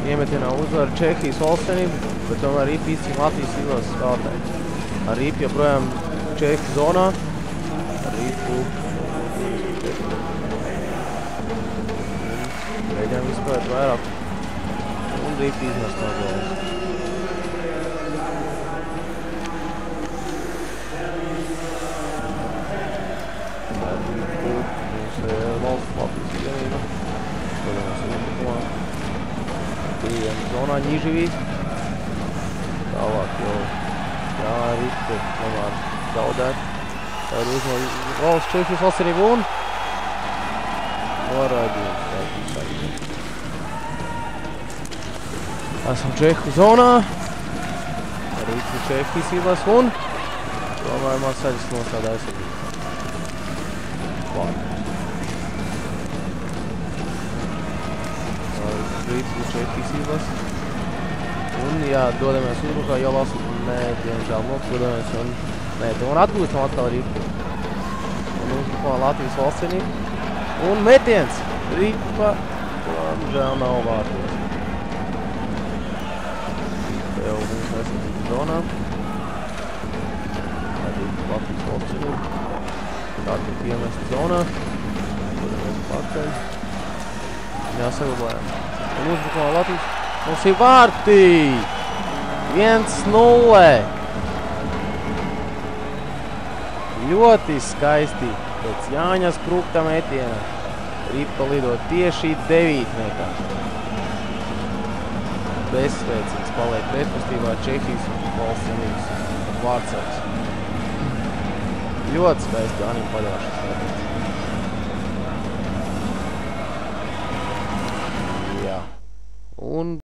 Iemetienā uzvar Čehijas valstsvienība, bet tomēr Rīpa izcīna Latvijas izlases spēlētāji. Ar Rīpu joprojām Čehu zonā. Ar Rīpu mēģinām izspēlēt vairāk. Un Rīpa izmest no zonas. Ar Rīpu mums valsts Latvijas vienība. Padomās Rīpa. Pieejami zonā Ņiživī. Tālāk jau Rīpa tomēr zaudēt. Tā ir uzmanība valsts Čehijas valstsvienība un noraidījums. Esam Čehu zonā. Rīpa Čehijas izlas un tomēr Marsaļas nostāda aizsardzību. Rīpa Čehijas izlas. Un, jā, dodamies uzbrukā, jau lasu, nē, diemžēl nokļūdamies un, nē, tomēr atgūstam atkal Rīpu. Un uzbrukā Latvijas valstsvienība. Un metiens! Rīpa, diemžēl nav vārtos. Te jau mums esam zonā. Rīpa Latvijas valstsvienība. Tā tiek iemesta zonā. Dodamies pakaļ. Jāsaglabājam. Un uzbrukā Latvijas. Mums ir vārti! 1-0! Ļoti skaisti pēc Jāņa Sprukta metiena. Rīpa lido tieši 9 metā. Bezspēcīgs paliek pretpostībā Čehijas valstsvienības vārdsargs. Ļoti skaisti Jānim paļāšas metiens. Jā. Un